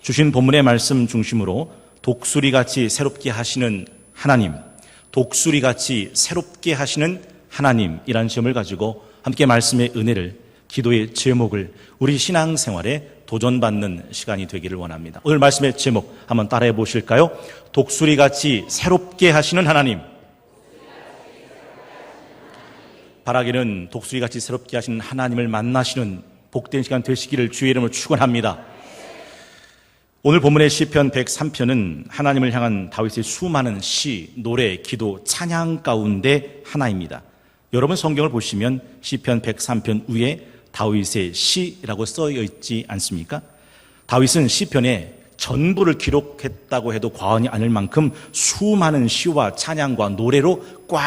주신 본문의 말씀 중심으로 독수리같이 새롭게 하시는 하나님, 독수리같이 새롭게 하시는 하나님이라는 점을 가지고 함께 말씀의 은혜를, 기도의 제목을 우리 신앙생활에 도전받는 시간이 되기를 원합니다. 오늘 말씀의 제목 한번 따라해 보실까요? 독수리같이 새롭게 하시는 하나님. 바라기는 독수리같이 새롭게 하시는 하나님을 만나시는 복된 시간 되시기를 주의 이름으로 축원합니다. 오늘 본문의 시편 103편은 하나님을 향한 다윗의 수많은 시, 노래, 기도, 찬양 가운데 하나입니다. 여러분 성경을 보시면 시편 103편 위에 다윗의 시라고 써여 있지 않습니까? 다윗은 시편에 전부를 기록했다고 해도 과언이 아닐 만큼 수많은 시와 찬양과 노래로 꽉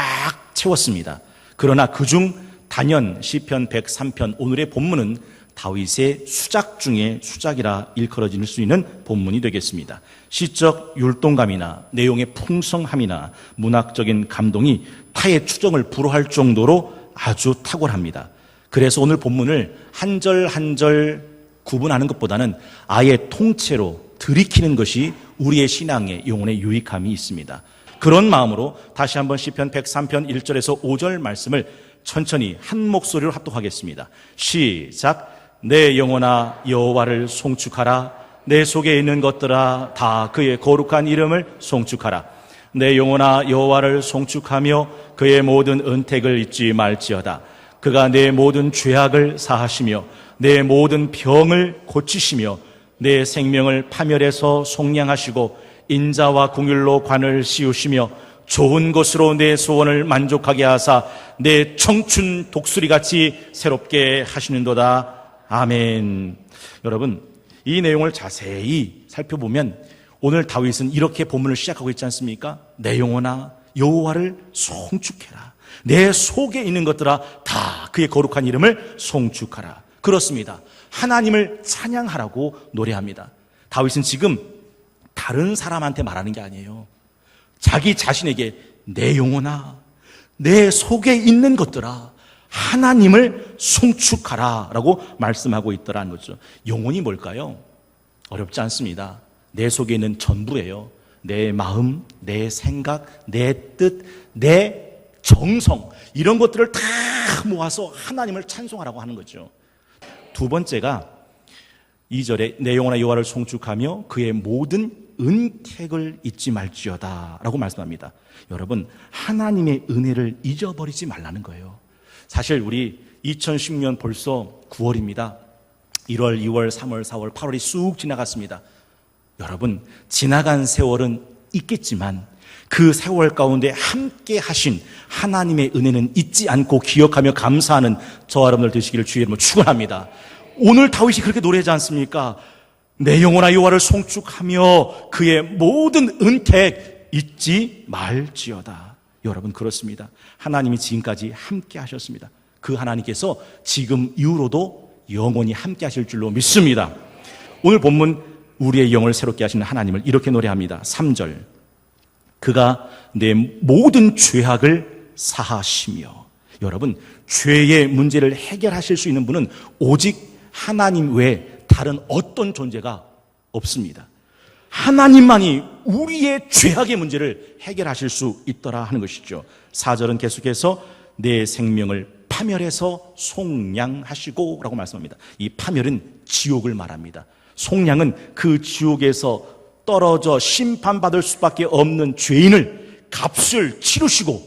채웠습니다. 그러나 그중 단연 시편 103편 오늘의 본문은 다윗의 수작 중에 수작이라 일컬어질 수 있는 본문이 되겠습니다. 시적 율동감이나 내용의 풍성함이나 문학적인 감동이 타의 추정을 불허할 정도로 아주 탁월합니다. 그래서 오늘 본문을 한 절 한 절 구분하는 것보다는 아예 통째로 들이키는 것이 우리의 신앙의 영혼의 유익함이 있습니다. 그런 마음으로 다시 한번 시편 103편 1절에서 5절 말씀을 천천히 한 목소리로 합독하겠습니다. 시작. 내 영혼아 여호와를 송축하라. 내 속에 있는 것들아 다 그의 거룩한 이름을 송축하라. 내 영혼아 여호와를 송축하며 그의 모든 은택을 잊지 말지어다. 그가 내 모든 죄악을 사하시며 내 모든 병을 고치시며 내 생명을 파멸해서 속량하시고 인자와 긍휼로 관을 씌우시며 좋은 것으로 내 소원을 만족하게 하사 내 청춘 독수리같이 새롭게 하시는도다. 아멘. 여러분, 이 내용을 자세히 살펴보면 오늘 다윗은 이렇게 본문을 시작하고 있지 않습니까? 내 영혼아 여호와를 송축해라. 내 속에 있는 것들아 다 그의 거룩한 이름을 송축하라. 그렇습니다. 하나님을 찬양하라고 노래합니다. 다윗은 지금 다른 사람한테 말하는 게 아니에요. 자기 자신에게 내 영혼아 내 속에 있는 것들아 하나님을 송축하라 라고 말씀하고 있더라는 거죠. 영혼이 뭘까요? 어렵지 않습니다. 내 속에 있는 전부예요. 내 마음, 내 생각, 내 뜻, 내 정성, 이런 것들을 다 모아서 하나님을 찬송하라고 하는 거죠. 두 번째가 2절에 내 영혼아 여호와를 송축하며 그의 모든 은택을 잊지 말지어다 라고 말씀합니다. 여러분, 하나님의 은혜를 잊어버리지 말라는 거예요. 사실 우리 2010년 벌써 9월입니다. 1월, 2월, 3월, 4월, 8월이 쑥 지나갔습니다. 여러분, 지나간 세월은 있겠지만 그 세월 가운데 함께 하신 하나님의 은혜는 잊지 않고 기억하며 감사하는 저와 여러분들 되시기를 주의 이름으로 축원합니다. 오늘 다윗이 그렇게 노래하지 않습니까? 내 영혼아 여호와를 송축하며 그의 모든 은택 잊지 말지어다. 여러분, 그렇습니다. 하나님이 지금까지 함께 하셨습니다. 그 하나님께서 지금 이후로도 영원히 함께 하실 줄로 믿습니다. 오늘 본문 우리의 영을 새롭게 하시는 하나님을 이렇게 노래합니다. 3절. 그가 내 모든 죄악을 사하시며. 여러분, 죄의 문제를 해결하실 수 있는 분은 오직 하나님 외에 다른 어떤 존재가 없습니다. 하나님만이 우리의 죄악의 문제를 해결하실 수 있더라 하는 것이죠. 4절은 계속해서 내 생명을 파멸해서 속량하시고 라고 말씀합니다. 이 파멸은 지옥을 말합니다. 속량은 그 지옥에서 떨어져 심판받을 수밖에 없는 죄인을 값을 치르시고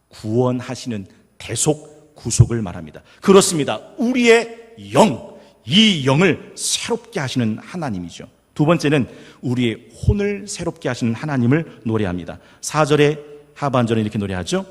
구원하시는 대속 구속을 말합니다. 그렇습니다. 우리의 영, 이 영을 새롭게 하시는 하나님이죠. 두 번째는 우리의 혼을 새롭게 하시는 하나님을 노래합니다. 4절의 하반절에 이렇게 노래하죠.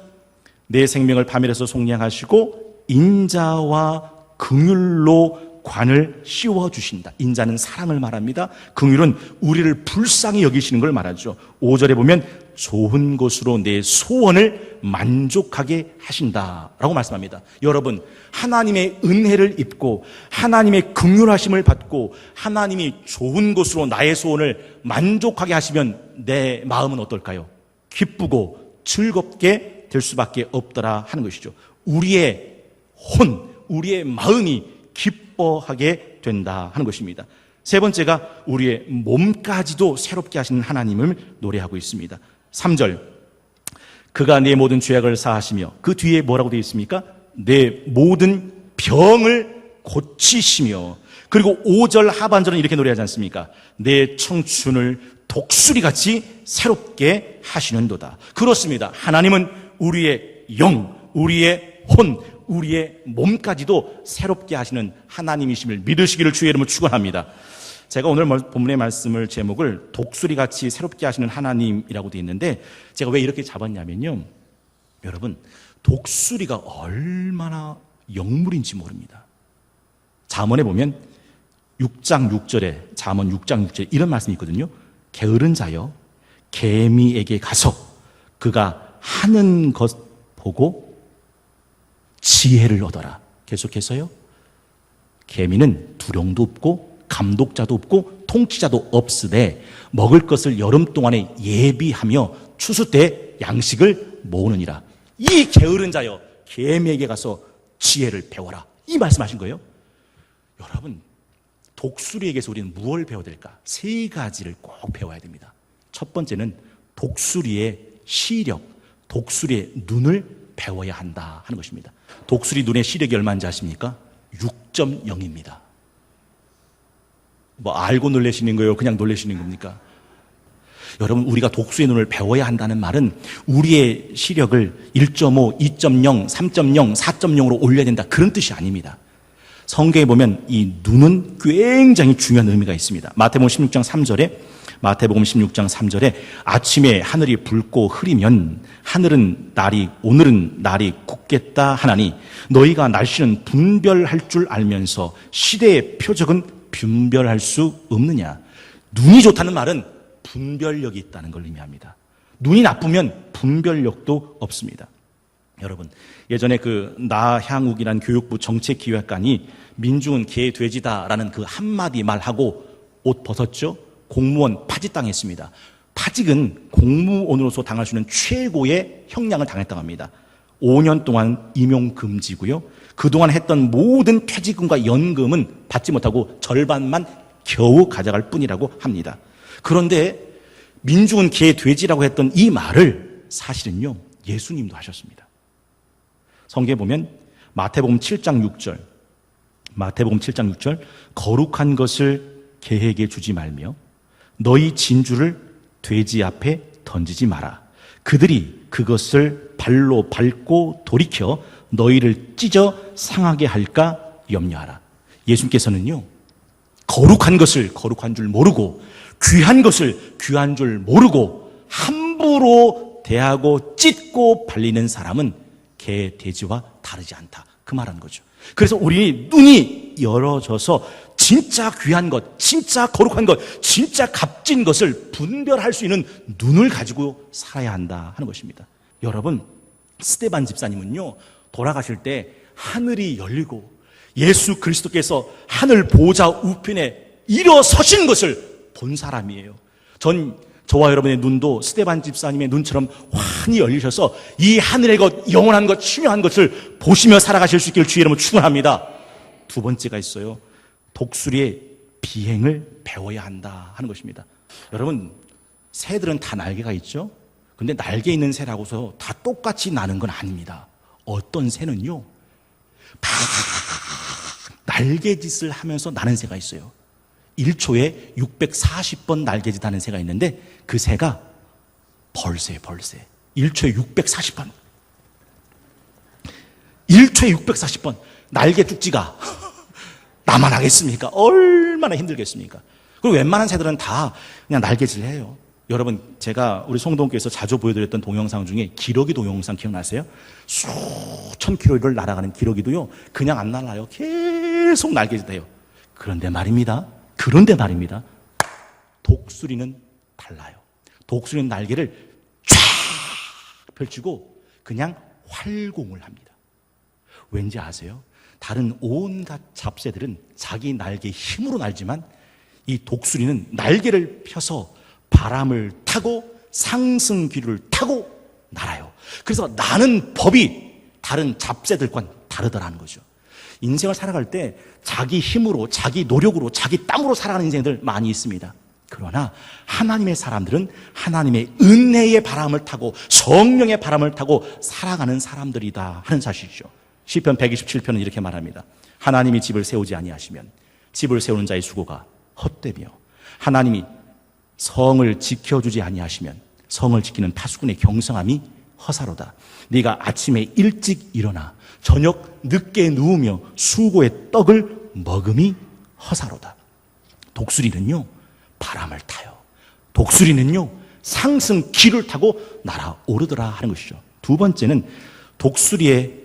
내 생명을 파멸해서 속량하시고 인자와 긍휼로 관을 씌워주신다. 인자는 사랑을 말합니다. 긍휼은 우리를 불쌍히 여기시는 걸 말하죠. 5절에 보면 좋은 것으로 내 소원을 만족하게 하신다라고 말씀합니다. 여러분, 하나님의 은혜를 입고 하나님의 긍휼하심을 받고 하나님이 좋은 것으로 나의 소원을 만족하게 하시면 내 마음은 어떨까요? 기쁘고 즐겁게 될 수밖에 없더라 하는 것이죠. 우리의 혼, 우리의 마음이 기뻐하게 된다 하는 것입니다. 세 번째가 우리의 몸까지도 새롭게 하시는 하나님을 노래하고 있습니다. 3절, 그가 내 모든 죄악을 사하시며, 그 뒤에 뭐라고 되어 있습니까? 내 모든 병을 고치시며. 그리고 5절 하반절은 이렇게 노래하지 않습니까? 내 청춘을 독수리같이 새롭게 하시는도다. 그렇습니다. 하나님은 우리의 영, 우리의 혼, 우리의 몸까지도 새롭게 하시는 하나님이심을 믿으시기를 주의 이름으로 축원합니다. 제가 오늘 본문의 말씀을 제목을 독수리같이 새롭게 하시는 하나님이라고 되어 있는데, 제가 왜 이렇게 잡았냐면요, 여러분, 독수리가 얼마나 영물인지 모릅니다. 잠언에 보면 6장 6절에, 잠언 6장 6절에 이런 말씀이 있거든요. 게으른 자여 개미에게 가서 그가 하는 것 보고 지혜를 얻어라. 계속해서요, 개미는 두령도 없고 감독자도 없고 통치자도 없으되 먹을 것을 여름 동안에 예비하며 추수 때 양식을 모으느니라. 이 게으른 자여 개미에게 가서 지혜를 배워라. 이 말씀하신 거예요. 여러분, 독수리에게서 우리는 무엇을 배워야 될까? 세 가지를 꼭 배워야 됩니다. 첫 번째는 독수리의 시력, 독수리의 눈을 배워야 한다 하는 것입니다. 독수리 눈의 시력이 얼마인지 아십니까? 6.0입니다. 뭐 알고 놀라시는 거예요? 그냥 놀라시는 겁니까? 여러분, 우리가 독수리의 눈을 배워야 한다는 말은 우리의 시력을 1.5, 2.0, 3.0, 4.0으로 올려야 된다, 그런 뜻이 아닙니다. 성경에 보면 이 눈은 굉장히 중요한 의미가 있습니다. 마태복음 16장 3절에 아침에 하늘이 붉고 흐리면 오늘은 날이 굳겠다 하나니 너희가 날씨는 분별할 줄 알면서 시대의 표적은 분별할 수 없느냐. 눈이 좋다는 말은 분별력이 있다는 걸 의미합니다. 눈이 나쁘면 분별력도 없습니다. 여러분, 예전에 그 나향욱이라는 교육부 정책기획관이 민중은 개 돼지다라는 그 한마디 말하고 옷 벗었죠. 공무원 파직당했습니다. 파직은 공무원으로서 당할 수 있는 최고의 형량을 당했다고 합니다. 5년 동안 임용 금지고요. 그동안 했던 모든 퇴직금과 연금은 받지 못하고 절반만 겨우 가져갈 뿐이라고 합니다. 그런데 민중은 개 돼지라고 했던 이 말을 사실은요, 예수님도 하셨습니다. 성경에 보면 마태복음 7장 6절, 거룩한 것을 개에게 주지 말며 너희 진주를 돼지 앞에 던지지 마라. 그들이 그것을 발로 밟고 돌이켜 너희를 찢어 상하게 할까 염려하라. 예수님께서는요, 거룩한 것을 거룩한 줄 모르고 귀한 것을 귀한 줄 모르고 함부로 대하고 찢고 발리는 사람은 개, 돼지와 다르지 않다, 그 말하는 거죠. 그래서 우리 눈이 열어져서 진짜 귀한 것, 진짜 거룩한 것, 진짜 값진 것을 분별할 수 있는 눈을 가지고 살아야 한다 하는 것입니다. 여러분, 스데반 집사님은요, 돌아가실 때 하늘이 열리고 예수 그리스도께서 하늘 보좌 우편에 일어서신 것을 본 사람이에요. 저와 여러분의 눈도 스데반 집사님의 눈처럼 환히 열리셔서 이 하늘의 것, 영원한 것, 중요한 것을 보시며 살아가실 수 있기를 주의 이름으로 축원합니다. 두 번째가 있어요. 독수리의 비행을 배워야 한다 하는 것입니다. 여러분, 새들은 다 날개가 있죠? 근데 날개 있는 새라고서 다 똑같이 나는 건 아닙니다. 어떤 새는요, 날개짓을 하면서 나는 새가 있어요. 1초에 640번 날개짓 하는 새가 있는데 그 새가 벌새. 1초에 640번. 1초에 640번. 날개 쭉지가 나만 하겠습니까? 얼마나 힘들겠습니까? 그리고 웬만한 새들은 다 그냥 날개짓을 해요. 여러분, 제가 우리 송동교에서 자주 보여드렸던 동영상 중에 기러기 동영상 기억나세요? 수천 킬로를 날아가는 기러기도요, 그냥 안 날아요. 계속 날개짓해요. 그런데 말입니다. 독수리는 달라요. 독수리는 날개를 쫙 펼치고 그냥 활공을 합니다. 왠지 아세요? 다른 온갖 잡새들은 자기 날개의 힘으로 날지만 이 독수리는 날개를 펴서 바람을 타고 상승기류를 타고 날아요. 그래서 나는 법이 다른 잡새들과는 다르더라는 거죠. 인생을 살아갈 때 자기 힘으로, 자기 노력으로, 자기 땀으로 살아가는 인생들 많이 있습니다. 그러나 하나님의 사람들은 하나님의 은혜의 바람을 타고 성령의 바람을 타고 살아가는 사람들이다 하는 사실이죠. 시편 127편은 이렇게 말합니다. 하나님이 집을 세우지 아니하시면 집을 세우는 자의 수고가 헛되며 하나님이 성을 지켜주지 아니하시면 성을 지키는 파수꾼의 경성함이 허사로다. 네가 아침에 일찍 일어나 저녁 늦게 누우며 수고의 떡을 먹음이 허사로다. 독수리는요 바람을 타요. 독수리는요 상승 기를 타고 날아오르더라 하는 것이죠. 두 번째는 독수리의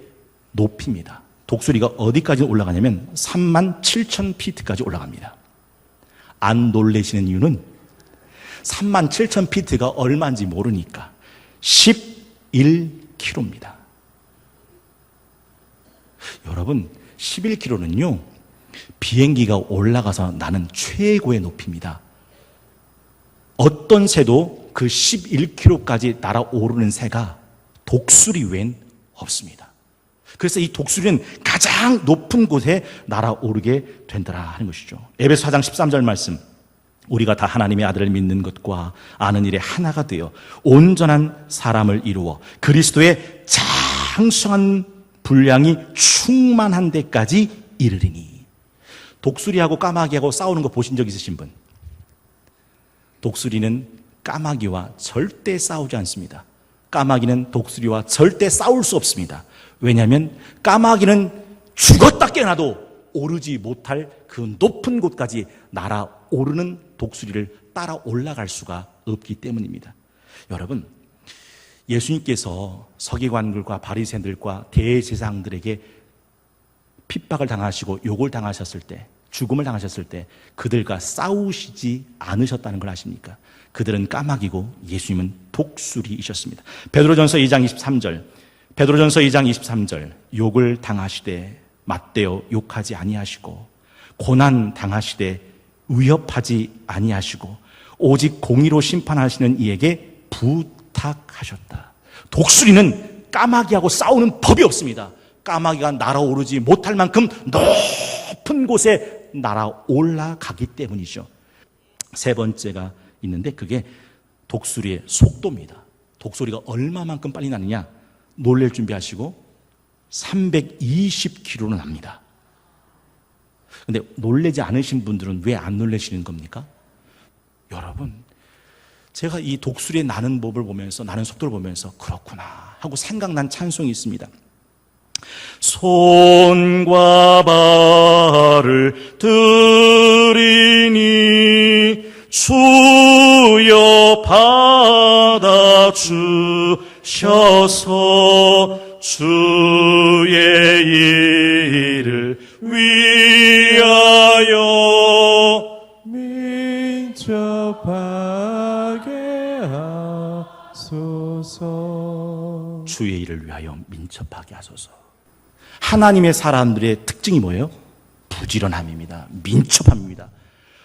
높이입니다. 독수리가 어디까지 올라가냐면 37,000피트까지 올라갑니다. 안 놀라시는 이유는 37,000피트가 얼마인지 모르니까 11km입니다. 여러분 11km는요 비행기가 올라가서 나는 최고의 높이입니다. 어떤 새도 그 11km까지 날아오르는 새가 독수리 외엔 없습니다. 그래서 이 독수리는 가장 높은 곳에 날아오르게 된다라 하는 것이죠. 에베소 4장 13절 말씀, 우리가 다 하나님의 아들을 믿는 것과 아는 일에 하나가 되어 온전한 사람을 이루어 그리스도의 장성한 분량이 충만한 데까지 이르리니. 독수리하고 까마귀하고 싸우는 거 보신 적 있으신 분? 독수리는 까마귀와 절대 싸우지 않습니다. 까마귀는 독수리와 절대 싸울 수 없습니다. 왜냐하면 까마귀는 죽었다 깨어나도 오르지 못할 그 높은 곳까지 날아오르는 독수리를 따라 올라갈 수가 없기 때문입니다. 여러분, 예수님께서 서기관들과 바리새인들과 대제사장들에게 핍박을 당하시고 욕을 당하셨을 때, 죽음을 당하셨을 때 그들과 싸우시지 않으셨다는 걸 아십니까? 그들은 까마귀고 예수님은 독수리이셨습니다. 베드로전서 2장 23절 욕을 당하시되 맞대어 욕하지 아니하시고 고난 당하시되 위협하지 아니하시고 오직 공의로 심판하시는 이에게 부탁하셨다. 독수리는 까마귀하고 싸우는 법이 없습니다. 까마귀가 날아오르지 못할 만큼 높은 곳에 날아올라가기 때문이죠. 세 번째가 있는데 그게 독수리의 속도입니다. 독수리가 얼마만큼 빨리 나느냐? 놀랄 준비하시고 320km는 납니다. 근데 놀라지 않으신 분들은 왜 안 놀라시는 겁니까? 여러분, 제가 이 독수리의 나는 법을 보면서, 나는 속도를 보면서 그렇구나 하고 생각난 찬송이 있습니다. 손과 발을 들이니 주여 받아주셔서 주의 일을 위하여 민첩하게 하소서. 주의 일을 위하여 민첩하게 하소서. 하나님의 사람들의 특징이 뭐예요? 부지런함입니다. 민첩함입니다.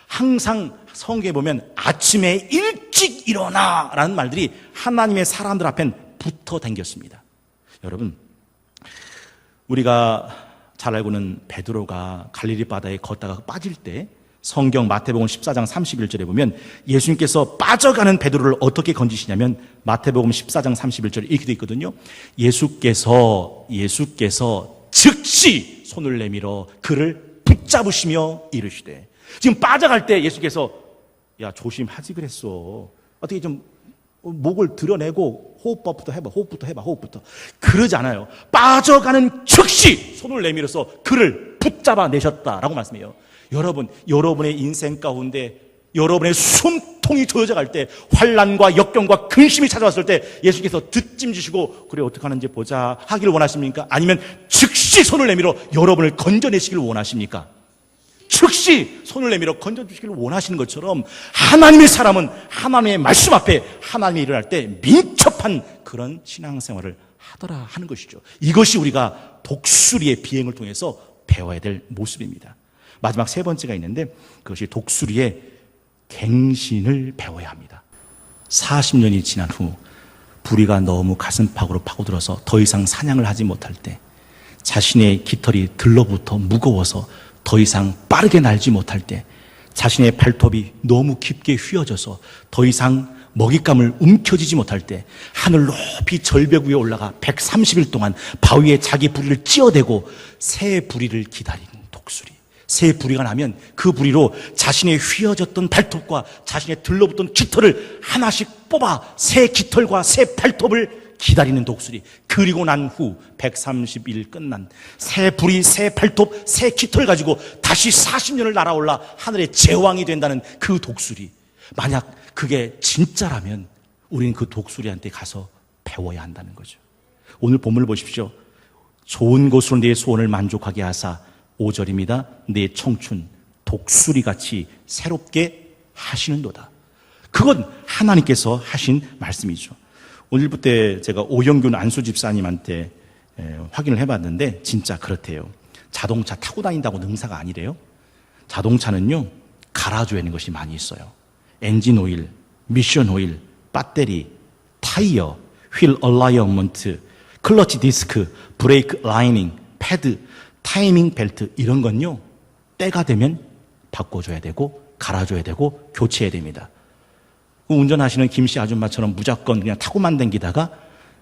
항상 성경에 보면 아침에 일찍 일어나 라는 말들이 하나님의 사람들 앞엔 붙어 다녔습니다. 여러분, 우리가 잘 알고는 베드로가 갈릴리 바다에 걷다가 빠질 때 성경 마태복음 14장 31절에 보면 예수님께서 빠져가는 베드로를 어떻게 건지시냐면 마태복음 14장 31절에 이렇게 되어 있거든요. 예수께서 즉시 손을 내밀어 그를 붙잡으시며 이르시되. 지금 빠져갈 때 예수께서 야 조심하지 그랬어. 어떻게 좀 목을 드러내고 호흡부터 해봐. 호흡부터. 그러지 않아요. 빠져가는 즉시 손을 내밀어서 그를 붙잡아 내셨다라고 말씀해요. 여러분, 여러분의 인생 가운데 여러분의 숨통이 조여져 갈 때, 환난과 역경과 근심이 찾아왔을 때 예수께서 뒷짐지시고 그래 어떻게 하는지 보자 하기를 원하십니까? 아니면 즉시 손을 내밀어 여러분을 건져내시기를 원하십니까? 즉시 손을 내밀어 건져주시기를 원하시는 것처럼 하나님의 사람은 하나님의 말씀 앞에 하나님이 일어날 때 민첩한 그런 신앙생활을 하더라 하는 것이죠. 이것이 우리가 독수리의 비행을 통해서 배워야 될 모습입니다. 마지막 세 번째가 있는데 그것이 독수리의 갱신을 배워야 합니다. 40년이 지난 후 부리가 너무 가슴팍으로 파고들어서 더 이상 사냥을 하지 못할 때 자신의 깃털이 들러붙어 무거워서 더 이상 빠르게 날지 못할 때, 자신의 발톱이 너무 깊게 휘어져서 더 이상 먹잇감을 움켜쥐지 못할 때, 하늘 높이 절벽 위에 올라가 130일 동안 바위에 자기 부리를 찧어대고 새 부리를 기다리는 독수리. 새 부리가 나면 그 부리로 자신의 휘어졌던 발톱과 자신의 들러붙던 깃털을 하나씩 뽑아 새 깃털과 새 발톱을 기다리는 독수리. 그리고 난 후 130일 끝난 새 부리, 새 발톱, 새 깃털 가지고 다시 40년을 날아올라 하늘의 제왕이 된다는 그 독수리. 만약 그게 진짜라면 우리는 그 독수리한테 가서 배워야 한다는 거죠. 오늘 본문을 보십시오. 좋은 것으로 내 소원을 만족하게 하사, 5절입니다. 내 청춘 독수리같이 새롭게 하시는도다. 그건 하나님께서 하신 말씀이죠. 오늘부터 제가 오영균 안수 집사님한테 확인을 해봤는데 진짜 그렇대요. 자동차 타고 다닌다고 능사가 아니래요. 자동차는요, 갈아줘야 하는 것이 많이 있어요. 엔진 오일, 미션 오일, 배터리, 타이어, 휠 얼라이먼트, 클러치 디스크, 브레이크 라이닝, 패드, 타이밍 벨트, 이런 건요 때가 되면 바꿔줘야 되고 갈아줘야 되고 교체해야 됩니다. 운전하시는 김씨 아줌마처럼 무조건 그냥 타고만 댕기다가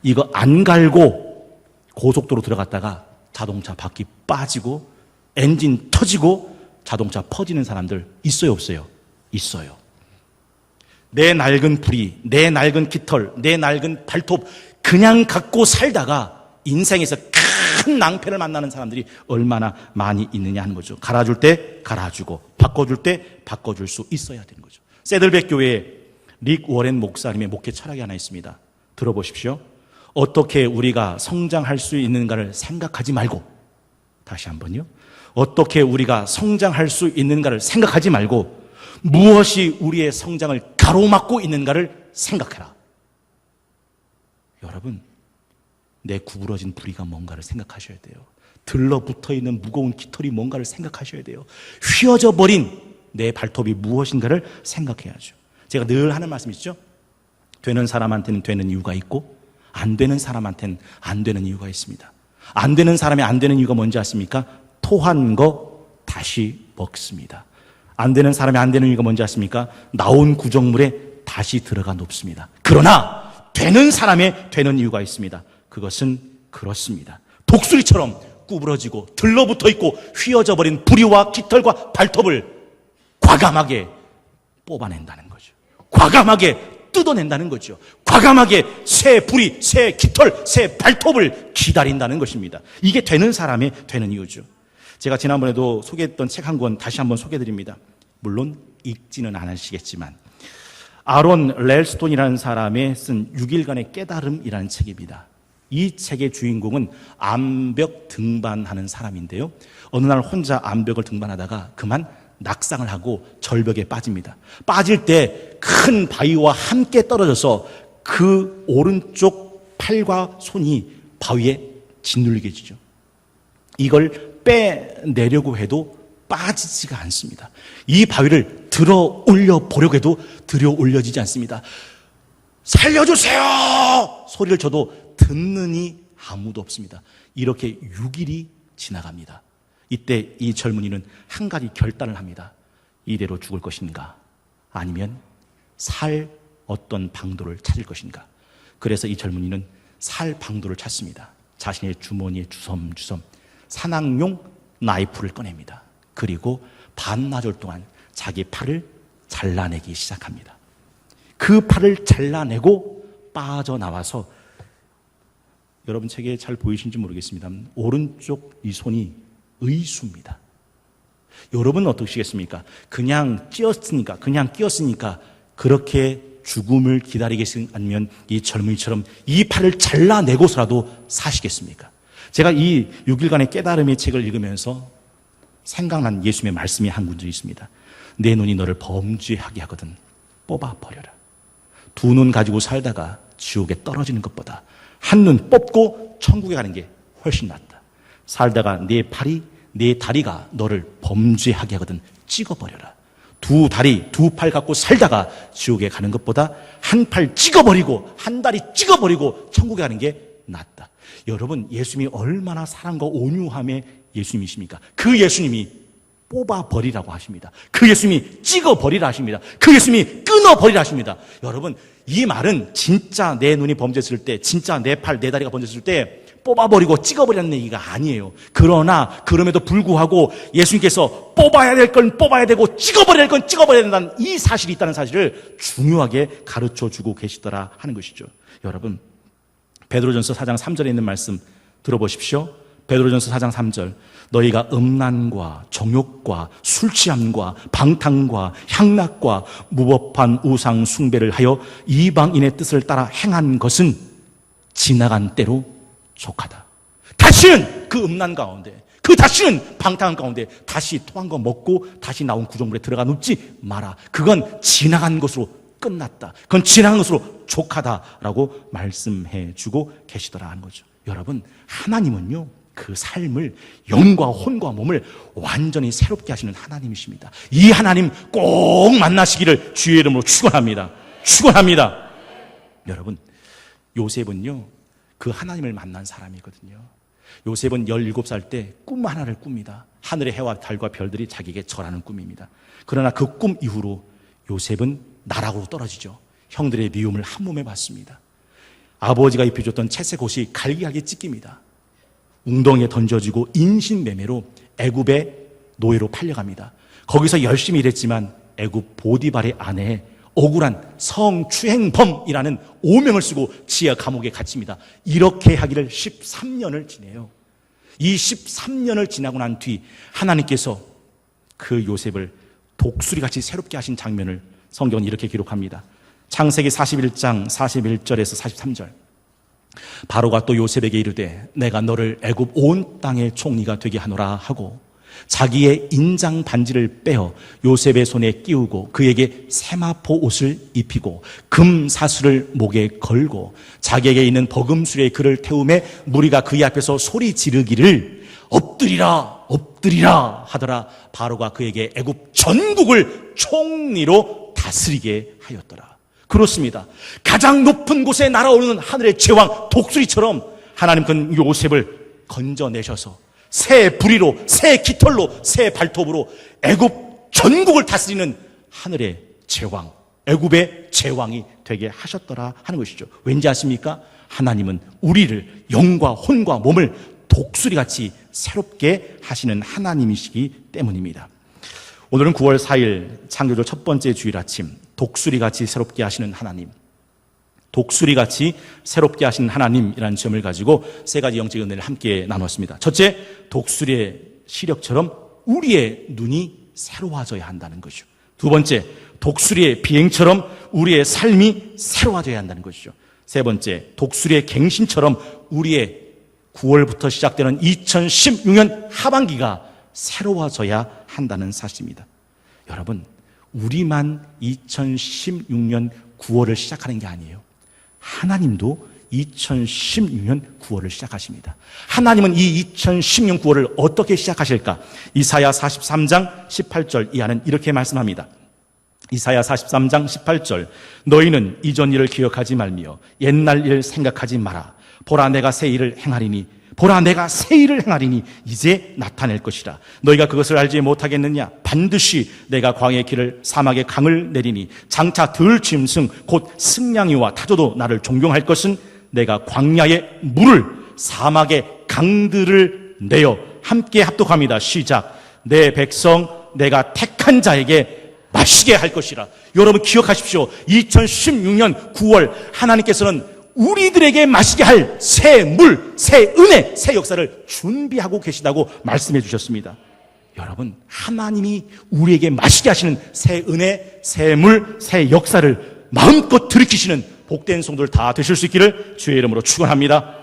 이거 안 갈고 고속도로 들어갔다가 자동차 바퀴 빠지고 엔진 터지고 자동차 퍼지는 사람들 있어요, 없어요? 있어요. 내 낡은 부리, 내 낡은 깃털, 내 낡은 발톱 그냥 갖고 살다가 인생에서 큰 낭패를 만나는 사람들이 얼마나 많이 있느냐 하는 거죠. 갈아줄 때 갈아주고 바꿔줄 때 바꿔줄 수 있어야 되는 거죠. 세들백 교회에 릭 워렌 목사님의 목회 철학이 하나 있습니다. 들어보십시오. 어떻게 우리가 성장할 수 있는가를 생각하지 말고, 다시 한번요. 어떻게 우리가 성장할 수 있는가를 생각하지 말고 무엇이 우리의 성장을 가로막고 있는가를 생각해라. 여러분, 내 구부러진 부리가 뭔가를 생각하셔야 돼요. 들러붙어 있는 무거운 깃털이 뭔가를 생각하셔야 돼요. 휘어져 버린 내 발톱이 무엇인가를 생각해야죠. 제가 늘 하는 말씀 있죠. 되는 사람한테는 되는 이유가 있고 안 되는 사람한테는 안 되는 이유가 있습니다. 안 되는 사람이 안 되는 이유가 뭔지 아십니까? 토한 거 다시 먹습니다. 안 되는 사람이 안 되는 이유가 뭔지 아십니까? 나온 구정물에 다시 들어가 높습니다. 그러나 되는 사람의 되는 이유가 있습니다. 그것은 그렇습니다. 독수리처럼 구부러지고 들러붙어 있고 휘어져 버린 부리와 깃털과 발톱을 과감하게 뽑아낸다는 거죠. 과감하게 뜯어낸다는 거죠. 과감하게 새 부리, 새 깃털, 새 발톱을 기다린다는 것입니다. 이게 되는 사람의 되는 이유죠. 제가 지난번에도 소개했던 책 한 권 다시 한번 소개해드립니다. 물론 읽지는 않으시겠지만 아론 렐스톤이라는 사람의 쓴 6일간의 깨달음이라는 책입니다. 이 책의 주인공은 암벽 등반하는 사람인데요. 어느 날 혼자 암벽을 등반하다가 그만 낙상을 하고 절벽에 빠집니다. 빠질 때 큰 바위와 함께 떨어져서 그 오른쪽 팔과 손이 바위에 짓눌리게 되죠. 이걸 빼내려고 해도 빠지지가 않습니다. 이 바위를 들어 올려 보려고 해도 들어 올려지지 않습니다. 살려주세요! 소리를 쳐도 듣는 이 아무도 없습니다. 이렇게 6일이 지나갑니다. 이때 이 젊은이는 한 가지 결단을 합니다. 이대로 죽을 것인가? 아니면 살 어떤 방도를 찾을 것인가? 그래서 이 젊은이는 살 방도를 찾습니다. 자신의 주머니에 주섬주섬 산악용 나이프를 꺼냅니다. 그리고 반나절 동안 자기 팔을 잘라내기 시작합니다. 그 팔을 잘라내고 빠져나와서, 여러분 책에 잘 보이시는지 모르겠습니다. 오른쪽 이 손이 의수입니다. 여러분은 어떠시겠습니까? 그냥 끼었으니까 그렇게 죽음을 기다리겠습니까? 아니면 이 젊은이처럼 이 팔을 잘라내고서라도 사시겠습니까? 제가 이 6일간의 깨달음의 책을 읽으면서 생각난 예수님의 말씀이 한 군절이 있습니다. 내 눈이 너를 범죄하게 하거든 뽑아버려라. 두 눈 가지고 살다가 지옥에 떨어지는 것보다 한 눈 뽑고 천국에 가는 게 훨씬 낫다. 살다가 내 팔이, 내 다리가 너를 범죄하게 하거든 찍어버려라. 두 다리, 두 팔 갖고 살다가 지옥에 가는 것보다 한 팔 찍어버리고 한 다리 찍어버리고 천국에 가는 게 낫다. 여러분, 예수님이 얼마나 사랑과 온유함의 예수님이십니까? 그 예수님이 뽑아버리라고 하십니다. 그 예수님이 찍어버리라 하십니다. 그 예수님이 끊어버리라 하십니다. 여러분, 이 말은 진짜 내 눈이 범죄했을 때, 진짜 내 팔, 내 다리가 범죄했을 때 뽑아버리고 찍어버리는 얘기가 아니에요. 그러나 그럼에도 불구하고 예수님께서 뽑아야 될 건 뽑아야 되고 찍어버려야 될 건 찍어버려야 된다는 이 사실이 있다는 사실을 중요하게 가르쳐주고 계시더라 하는 것이죠. 여러분, 베드로전서 4장 3절에 있는 말씀 들어보십시오. 베드로전서 4장 3절, 너희가 음란과 정욕과 술취함과 방탕과 향락과 무법한 우상 숭배를 하여 이방인의 뜻을 따라 행한 것은 지나간 때로 족하다. 다시는 그 음란 가운데, 다시는 방탕한 가운데 다시 토한 거 먹고 다시 나온 구조물에 들어가 눕지 마라. 그건 지나간 것으로 끝났다. 그건 지나간 것으로 족하다라고 말씀해 주고 계시더라 하는 거죠. 여러분, 하나님은요, 그 삶을 영과 혼과 몸을 완전히 새롭게 하시는 하나님이십니다. 이 하나님 꼭 만나시기를 주의 이름으로 축원합니다. 축원합니다. 여러분, 요셉은요, 그 하나님을 만난 사람이거든요. 요셉은 17살 때 꿈 하나를 꿉니다. 하늘의 해와 달과 별들이 자기에게 절하는 꿈입니다. 그러나 그 꿈 이후로 요셉은 나락으로 떨어지죠. 형들의 미움을 한 몸에 받습니다. 아버지가 입혀줬던 채색 옷이 갈기갈기 찢깁니다. 웅덩이에 던져지고 인신매매로 애굽의 노예로 팔려갑니다. 거기서 열심히 일했지만 애굽 보디발의 아내에 억울한 성추행범이라는 오명을 쓰고 지하 감옥에 갇힙니다. 이렇게 하기를 13년을 지내요. 이 13년을 지나고 난 뒤 하나님께서 그 요셉을 독수리같이 새롭게 하신 장면을 성경은 이렇게 기록합니다. 창세기 41장 41절에서 43절. 바로가 또 요셉에게 이르되 내가 너를 애굽 온 땅의 총리가 되게 하노라 하고 자기의 인장 반지를 빼어 요셉의 손에 끼우고 그에게 세마포 옷을 입히고 금 사슬을 목에 걸고 자기에게 있는 버금수레에 그를 태우매 무리가 그의 앞에서 소리 지르기를 엎드리라 엎드리라 하더라. 바로가 그에게 애굽 전국을 총리로 다스리게 하였더라. 그렇습니다. 가장 높은 곳에 날아오르는 하늘의 제왕 독수리처럼 하나님은 요셉을 건져내셔서 새 부리로, 새 깃털로, 새 발톱으로 애굽 전국을 다스리는 하늘의 제왕, 애굽의 제왕이 되게 하셨더라 하는 것이죠. 왠지 아십니까? 하나님은 우리를 영과 혼과 몸을 독수리같이 새롭게 하시는 하나님이시기 때문입니다. 오늘은 9월 4일 창조절 첫 번째 주일 아침, 독수리같이 새롭게 하시는 하나님, 독수리같이 새롭게 하시는 하나님이라는 점을 가지고 세 가지 영적 은혜를 함께 나눴습니다. 첫째, 독수리의 시력처럼 우리의 눈이 새로워져야 한다는 것이죠. 두 번째, 독수리의 비행처럼 우리의 삶이 새로워져야 한다는 것이죠. 세 번째, 독수리의 갱신처럼 우리의 9월부터 시작되는 2016년 하반기가 새로워져야 한다는 사실입니다. 여러분, 우리만 2016년 9월을 시작하는 게 아니에요. 하나님도 2016년 9월을 시작하십니다. 하나님은 이 2016년 9월을 어떻게 시작하실까? 이사야 43장 18절 이하는 이렇게 말씀합니다. 이사야 43장 18절, 너희는 이전 일을 기억하지 말며 옛날 일을 생각하지 마라. 보라, 내가 새 일을 행하리니, 보라, 내가 새 일을 행하리니 이제 나타낼 것이라. 너희가 그것을 알지 못하겠느냐? 반드시 내가 광야의 길을 사막의 강을 내리니 장차 들짐승 곧 승냥이와 타조도 나를 존경할 것은 내가 광야의 물을 사막의 강들을 내어 함께 합독합니다. 시작. 내 백성 내가 택한 자에게 마시게 할 것이라. 여러분 기억하십시오. 2016년 9월 하나님께서는 우리들에게 마시게 할 새 물, 새 은혜, 새 역사를 준비하고 계시다고 말씀해 주셨습니다. 여러분, 하나님이 우리에게 마시게 하시는 새 은혜, 새 물, 새 역사를 마음껏 들이키시는 복된 성도들 다 되실 수 있기를 주의 이름으로 축원합니다.